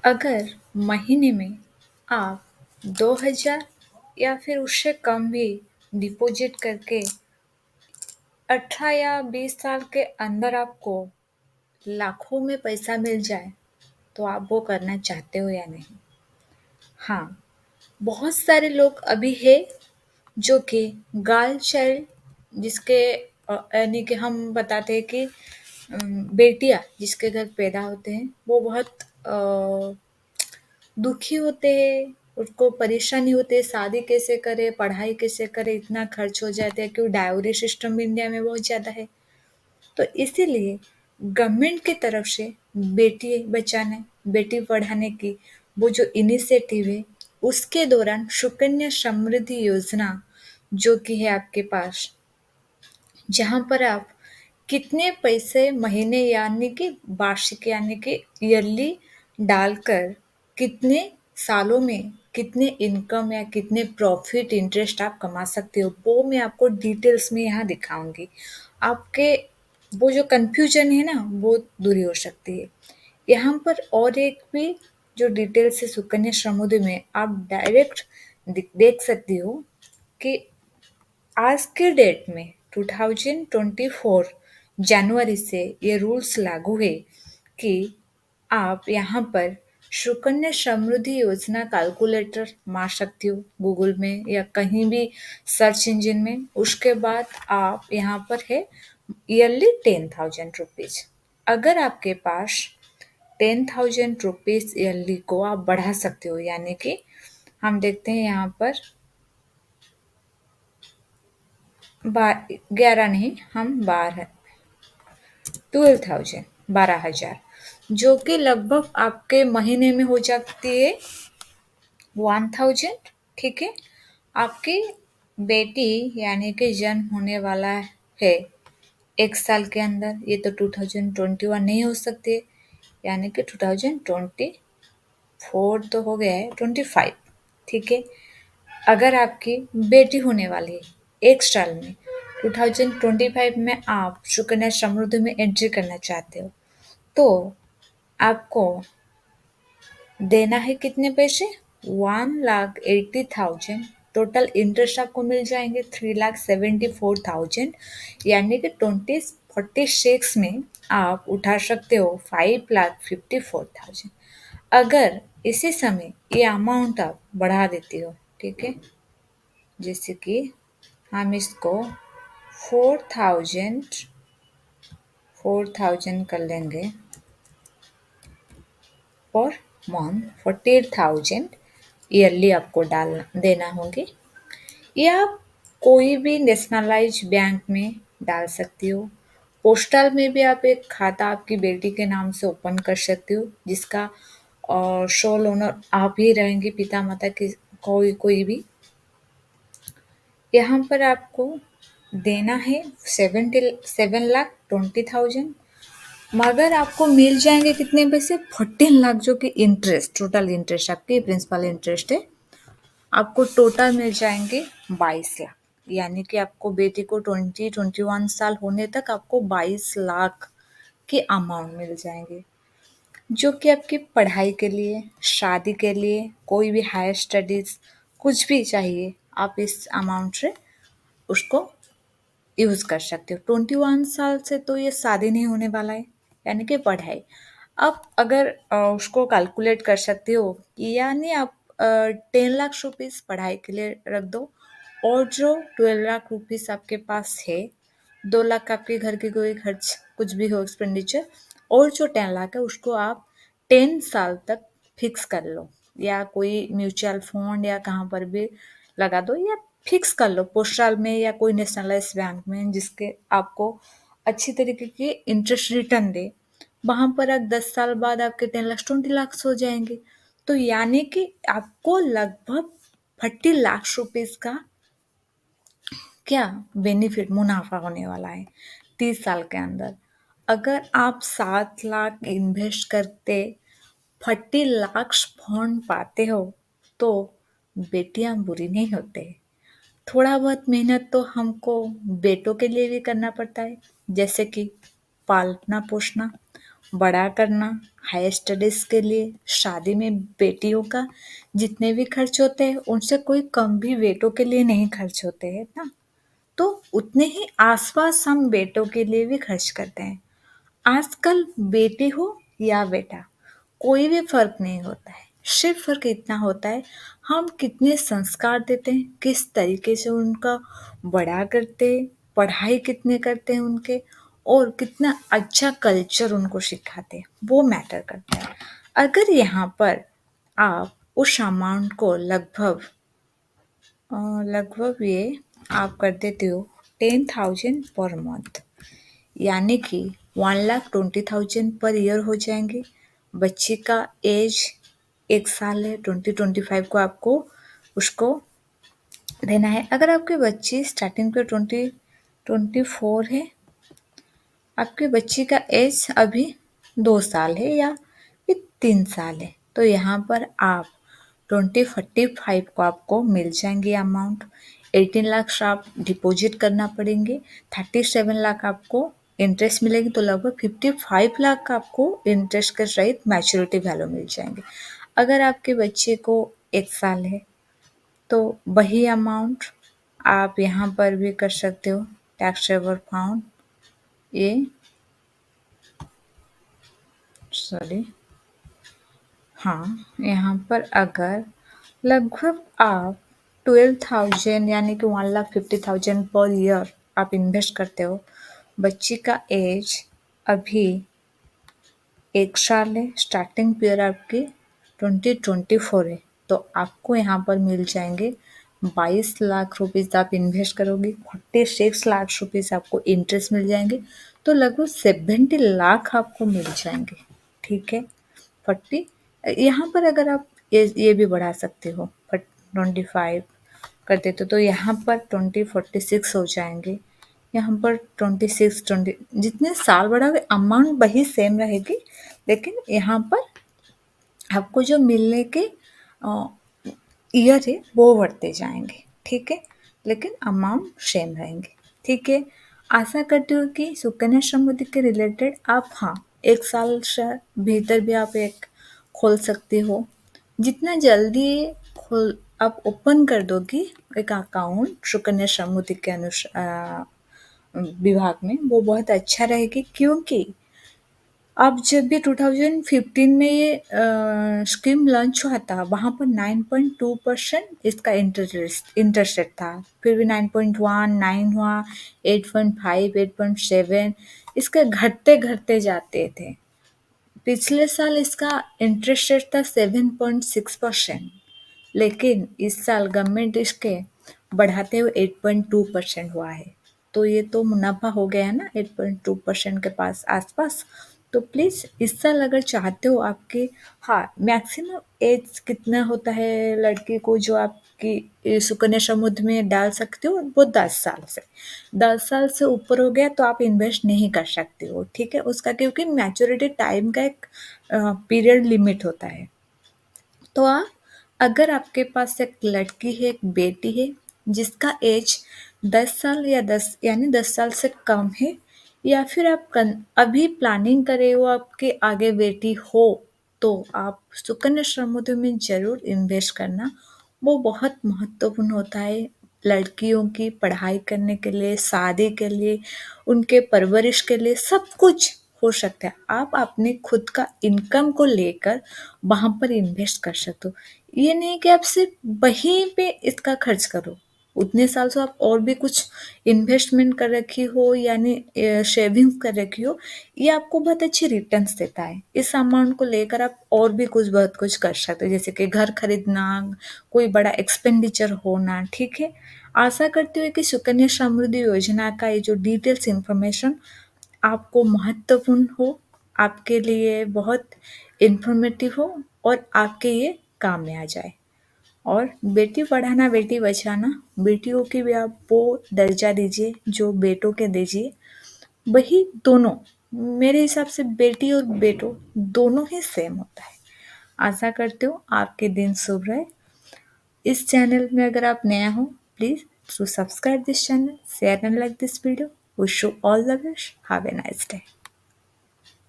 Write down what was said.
अगर महीने में आप 2000 या फिर उससे कम भी डिपॉजिट करके 18 या 20 साल के अंदर आपको लाखों में पैसा मिल जाए, तो आप वो करना चाहते हो या नहीं? हाँ, बहुत सारे लोग अभी है जो कि गर्ल चाइल्ड जिसके यानी कि हम बताते हैं कि बेटियाँ जिसके घर पैदा होते हैं, वो बहुत दुखी होते हैं, उसको परेशानी होती है, शादी कैसे करें, पढ़ाई कैसे करें, इतना खर्च हो जाता है क्योंकि डायरी सिस्टम भी इंडिया में बहुत ज़्यादा है। तो इसीलिए गवर्नमेंट की तरफ से बेटी बचाने, बेटी पढ़ाने की वो जो इनिशिएटिव है, उसके दौरान सुकन्या समृद्धि योजना जो कि है आपके पास, जहाँ पर आप कितने पैसे महीने यानी कि वार्षिक यानी कि ईयरली डालकर कितने सालों में कितने इनकम या कितने प्रॉफिट इंटरेस्ट आप कमा सकते हो, वो मैं आपको डिटेल्स में यहाँ दिखाऊंगी। आपके वो जो कन्फ्यूजन है ना, वो दूरी हो सकती है। यहाँ पर और एक भी जो डिटेल से सुकन्या समृद्धि में आप डायरेक्ट देख सकती हो कि आज के डेट में 2024 जनवरी से ये रूल्स लागू है कि आप यहाँ पर सुकन्या समृद्धि योजना कैलकुलेटर मार सकती हो गूगल में या कहीं भी सर्च इंजन में। उसके बाद आप यहाँ पर है ईयरली 10,000 रुपीज। अगर आपके पास 10,000 रुपीज ईयरली को आप बढ़ा सकते हो, यानी कि हम देखते हैं यहाँ पर 11 नहीं, हम 12,000 12,000 जो कि लगभग आपके महीने में हो जाती है 1,000। ठीक है, आपकी बेटी यानी कि जन्म होने वाला है 1 साल के अंदर, ये तो 2021 नहीं हो सकती है, यानी कि 2024 तो हो गया है, 25। ठीक है, अगर आपकी बेटी होने वाली है 1 साल में, 2025 में आप सुकन्या समृद्धि में एंट्री करना चाहते हो, तो आपको देना है कितने पैसे? 1,80,000। टोटल इंटरेस्ट आपको मिल जाएंगे 3,74,000, यानी कि 2046 में आप उठा सकते हो 5,54,000। अगर इसी समय ये अमाउंट आप बढ़ा देती हो, ठीक है, जैसे कि हम इसको 4,000 4,000 कर लेंगे पर मंथ, 48,000 ईयरली आपको डालना देना होंगे। या आप कोई भी नेशनलाइज बैंक में डाल सकती हो। पोस्टल में भी आप एक खाता आपकी बेटी के नाम से ओपन कर सकती हो, जिसका सोल ओनर आप ही रहेंगे, पिता माता की कोई कोई भी। यहाँ पर आपको देना है 7,20,000, मगर आपको मिल जाएंगे कितने पैसे? 14 लाख, जो कि इंटरेस्ट, टोटल इंटरेस्ट आपकी प्रिंसिपल इंटरेस्ट है, आपको टोटल मिल जाएंगे 22 लाख। यानी कि आपको बेटी को 21 साल होने तक आपको 22 लाख के अमाउंट मिल जाएंगे, जो कि आपकी पढ़ाई के लिए, शादी के लिए, कोई भी हायर स्टडीज कुछ भी चाहिए, आप इस अमाउंट से उसको यूज़ कर सकते हो। 21 साल से तो ये शादी नहीं होने वाला है, यानी कि पढ़ाई। अब अगर उसको कैलकुलेट कर सकते हो कि यानी आप 10 लाख रुपीज़ पढ़ाई के लिए रख दो, और जो 12 लाख रुपीज़ आपके पास है, 2 लाख आपके घर के कोई खर्च कुछ भी हो एक्सपेंडिचर, और जो 10 लाख है उसको आप 10 साल तक फिक्स कर लो, या कोई म्यूचुअल फंड या कहाँ पर भी लगा दो, या फिक्स कर लो पोस्टल में या कोई नेशनलाइज बैंक में, जिसके आपको अच्छी तरीके की इंटरेस्ट रिटर्न दे। वहां पर आप 10 साल बाद आपके 10 लाख 20 लाख हो जाएंगे। तो यानी कि आपको लगभग 40 लाख रुपीज का क्या बेनिफिट, मुनाफा होने वाला है 30 साल के अंदर। अगर आप 7 लाख इन्वेस्ट करते 40 लाख फंड पाते हो, तो बेटियां बुरी नहीं होते। थोड़ा बहुत मेहनत तो हमको बेटों के लिए भी करना पड़ता है, जैसे कि पालना पोसना, बड़ा करना, हायर स्टडीज़ के लिए, शादी में बेटियों का जितने भी खर्च होते हैं उनसे कोई कम भी बेटों के लिए नहीं खर्च होते हैं ना। तो उतने ही आसपास हम बेटों के लिए भी खर्च करते हैं। आजकल बेटी हो या बेटा, कोई भी फ़र्क नहीं होता है। सिर्फ़ फ़र्क इतना होता है हम कितने संस्कार देते हैं, किस तरीके से उनका बड़ा करते हैं, पढ़ाई कितने करते हैं उनके और कितना अच्छा कल्चर उनको सिखाते हैं, वो मैटर करता है। अगर यहाँ पर आप उस अमाउंट को लगभग ये आप कर देते हो 10,000 पर मंथ, यानी कि 1,20,000 पर ईयर हो जाएंगे। बच्चे का एज 1 साल है, 2025 को आपको उसको देना है। अगर आपके बच्चे स्टार्टिंग पे 2024 है, आपके बच्चे का एज अभी 2 साल है या फिर 3 साल है, तो यहाँ पर आप 2045 को आपको मिल जाएंगे अमाउंट। 18 लाख आप डिपॉजिट करना पड़ेंगे, 37 लाख आपको इंटरेस्ट मिलेगी, तो लगभग 55 लाख आपको इंटरेस्ट के सहित मैच्योरिटी वैल्यू मिल जाएंगे। अगर आपके बच्चे को 1 साल है तो वही अमाउंट आप यहाँ पर भी कर सकते हो, टैक्स सेवर फाउंड ये सॉरी हाँ, यहाँ पर अगर लगभग आप 12,000 यानी कि 1,50,000 पर ईयर आप इन्वेस्ट करते हो, बच्ची का एज अभी 1 साल है, स्टार्टिंग पीरियड आपकी 2024 है, तो आपको यहाँ पर मिल जाएंगे 22 लाख रुपीज़ आप इन्वेस्ट करोगे, 46 लाख रुपीज़ आपको इंटरेस्ट मिल जाएंगे, तो लगभग 70 लाख आपको मिल जाएंगे। ठीक है, 40 यहाँ पर अगर आप ये भी बढ़ा सकते हो, 25 कर देते हो तो यहाँ पर 2046 हो जाएंगे। यहाँ पर 20 जितने साल बढ़ाओगे अमाउंट वही सेम रहेगी, लेकिन यहाँ पर आपको जो मिलने के ईयर है वो बढ़ते जाएंगे। ठीक है, लेकिन अमाउंट सेम रहेंगे। ठीक है, आशा करती हूँ कि सुकन्या समृद्धि के रिलेटेड आप 1 साल से भीतर भी आप एक खोल सकते हो। जितना जल्दी खोल आप ओपन कर दोगी एक अकाउंट सुकन्या समृद्धि के विभाग में, वो बहुत अच्छा रहेगी, क्योंकि अब जब भी 2015 में ये स्कीम लॉन्च हुआ था, वहाँ पर 9.2% इसका इंटरेस्ट रेट था। फिर भी 9.1 9 हुआ, 8.5 8.7 इसके घटते घटते जाते थे। पिछले साल इसका इंटरेस्ट रेट था 7.6%, लेकिन इस साल गवर्नमेंट इसके बढ़ाते हुए 8.2% हुआ है। तो ये तो मुनाफा हो गया है ना 8.2% के पास आसपास। तो प्लीज़ इस साल अगर चाहते हो आपके मैक्सिमम एज कितना होता है लड़की को जो आपकी सुकन्या समृद्धि में डाल सकते हो, वो 10 साल से 10 साल से ऊपर हो गया तो आप इन्वेस्ट नहीं कर सकते हो। ठीक है, उसका क्योंकि मैच्योरिटी टाइम का एक पीरियड लिमिट होता है। तो अगर आपके पास एक लड़की है, एक बेटी है जिसका एज 10 साल या 10 साल से कम है, या फिर आप अभी प्लानिंग करे हो आपके आगे बेटी हो, तो आप सुकन्या समृद्धि में ज़रूर इन्वेस्ट करना। वो बहुत महत्वपूर्ण होता है लड़कियों की पढ़ाई करने के लिए, शादी के लिए, उनके परवरिश के लिए, सब कुछ हो सकता है। आप अपने खुद का इनकम को लेकर वहाँ पर इन्वेस्ट कर सकते हो। ये नहीं कि आप सिर्फ वहीं पे इसका खर्च करो, उतने साल से आप और भी कुछ इन्वेस्टमेंट कर रखी हो यानी सेविंग्स कर रखी हो, ये आपको बहुत अच्छी रिटर्न्स देता है। इस अमाउंट को लेकर आप और भी कुछ बहुत कुछ कर सकते हो, जैसे कि घर खरीदना, कोई बड़ा एक्सपेंडिचर होना। ठीक है, आशा करती हूँ कि सुकन्या समृद्धि योजना का ये जो डिटेल्स इन्फॉर्मेशन आपको महत्वपूर्ण हो, आपके लिए बहुत इन्फॉर्मेटिव हो और आपके ये काम में आ जाए। और बेटी पढ़ाना बेटी बचाना, बेटियों की भी आप वो दर्जा दीजिए जो बेटों के दीजिए, वही दोनों मेरे हिसाब से बेटी और बेटो दोनों ही सेम होता है। आशा करती हूँ आपके दिन शुभ रहे। इस चैनल में अगर आप नया हो, please to subscribe this channel, share and like this video. Wish you all the best. Have a nice day.